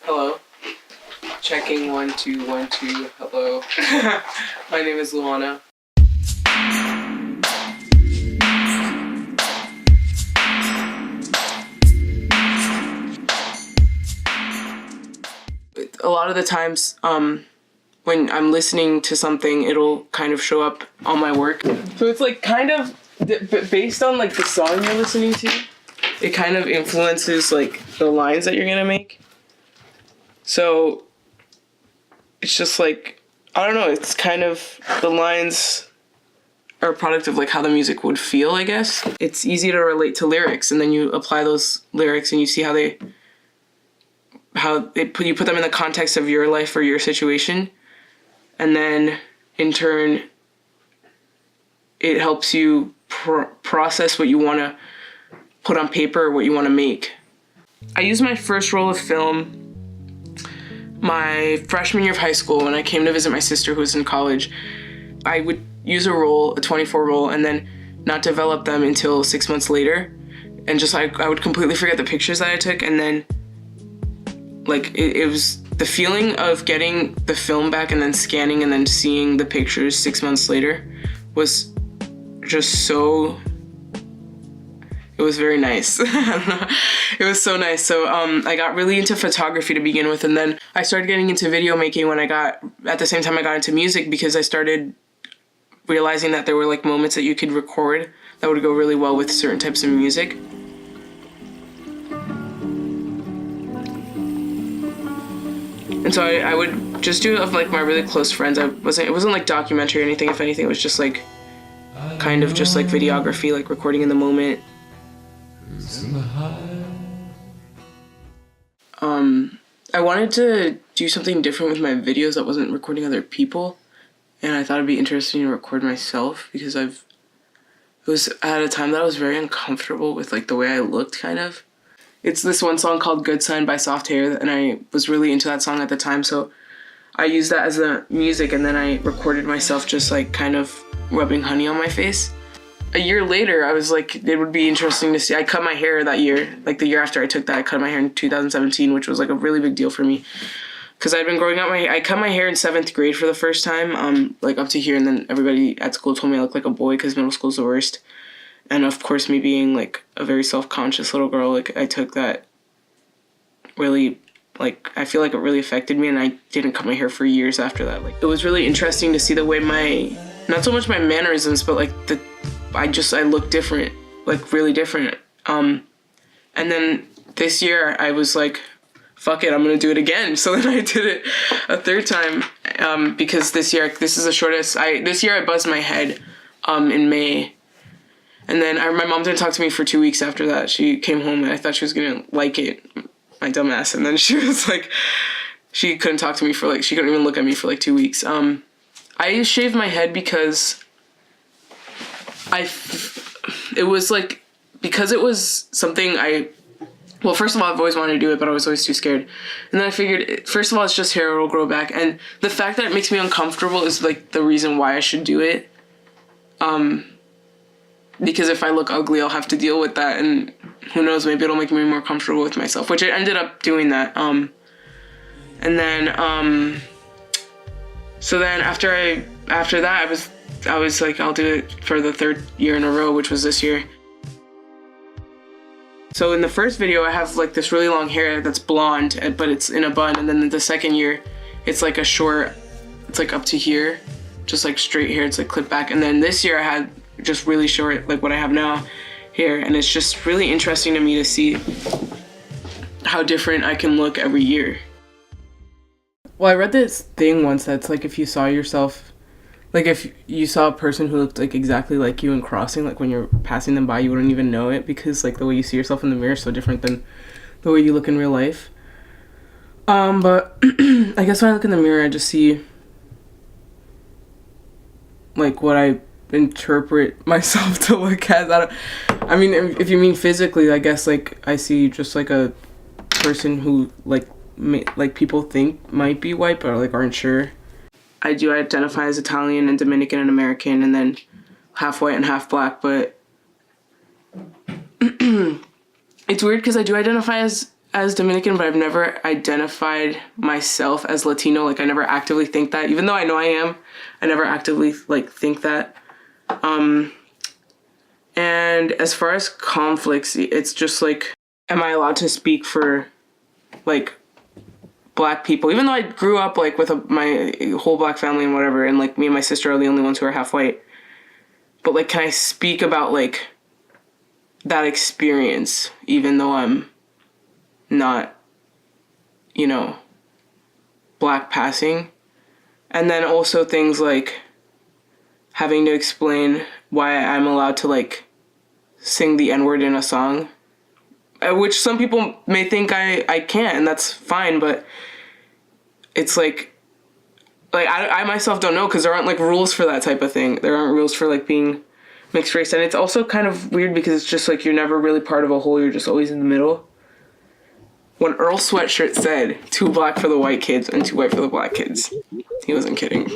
Hello. Checking 1 2 1 2. Hello. My name is Luana. A lot of the times, when I'm listening to something, it'll kind of show up on my work. So it's like kind of based on like the song you're listening to, it kind of influences like the lines that you're gonna make. So it's just like, I don't know, it's kind of, the lines are a product of like how the music would feel, I guess. It's easy to relate to lyrics, and then you apply those lyrics and you see you put them in the context of your life or your situation, and then in turn it helps you process what you want to put on paper or what you want to make. I used my first roll of film my freshman year of high school when I came to visit my sister who was in college. I would use a roll, a 24 roll, and then not develop them until 6 months later, and just like I would completely forget the pictures that I took, and then like it was the feeling of getting the film back and then scanning and then seeing the pictures 6 months later was just so, it was very nice. It was so nice. So I got really into photography to begin with, and then I started getting into video making at the same time I got into music, because I started realizing that there were like moments that you could record that would go really well with certain types of music. And so I would just do it of like my really close friends. It wasn't like documentary or anything. If anything, it was just like kind of just like videography, like recording in the moment. I wanted to do something different with my videos that wasn't recording other people, and I thought it'd be interesting to record myself, because it was at a time that I was very uncomfortable with like the way I looked, kind of. It's this one song called Good Sign by Soft Hair, and I was really into that song at the time, so I used that as the music, and then I recorded myself just like kind of rubbing honey on my face. A year later, I was like, it would be interesting to see. I cut my hair that year, like the year after I took that. I cut my hair in 2017, which was like a really big deal for me, because I'd been growing out I cut my hair in 7th grade for the first time, like up to here, and then everybody at school told me I looked like a boy because middle school's the worst. And of course, me being like a very self-conscious little girl, like I took that really, like I feel like it really affected me, and I didn't cut my hair for years after that. Like it was really interesting to see the way not so much my mannerisms, but like I look different, like really different. And then this year I was like, fuck it, I'm gonna do it again. So then I did it a third time, because this year I buzzed my head in May. And then my mom didn't talk to me for 2 weeks after that. She came home and I thought she was gonna like it, my dumbass. And then she was like, she couldn't talk to me for like, she couldn't even look at me for like 2 weeks. I shaved my head because it was like, because it was something well, first of all, I've always wanted to do it, but I was always too scared. And then I figured, first of all, it's just hair, it'll grow back. And the fact that it makes me uncomfortable is like the reason why I should do it. Because if I look ugly, I'll have to deal with that, and who knows, maybe it'll make me more comfortable with myself, which I ended up doing that. And then, so then after that, I was like, I'll do it for the 3rd year in a row, which was this year. So in the first video, I have like this really long hair that's blonde, but it's in a bun. And then the second year, it's like it's like up to here, just like straight hair. It's like clipped back. And then this year I had just really short, like what I have now, hair. And it's just really interesting to me to see how different I can look every year. Well, I read this thing once that's like, if you saw yourself, like if you saw a person who looked like exactly like you in crossing, like when you're passing them by, you wouldn't even know it, because like the way you see yourself in the mirror is so different than the way you look in real life. But I guess when I look in the mirror, I just see like what I interpret myself to look as. I mean, if you mean physically, I guess like I see just like a person who like people think might be white but like aren't sure. I do identify as Italian and Dominican and American, and then half white and half black, but it's weird because I do identify as as Dominican, but I've never identified myself as Latino. Like, I never actively think that, even though I know I am. I never actively like think that. And as far as conflicts, it's just like, am I allowed to speak for like Black people? Even though I grew up like with my whole Black family and whatever, and like me and my sister are the only ones who are half white. But like, can I speak about like that experience, even though I'm not, you know, Black passing? And then also things like having to explain why I'm allowed to like sing the N-word in a song, which some people may think I can't, and that's fine, but it's like I myself don't know, because there aren't like rules for that type of thing. There aren't rules for like being mixed race, and it's also kind of weird because it's just like you're never really part of a whole, you're just always in the middle. When Earl Sweatshirt said 2 black for the white kids and 2 white for the Black kids, he wasn't kidding.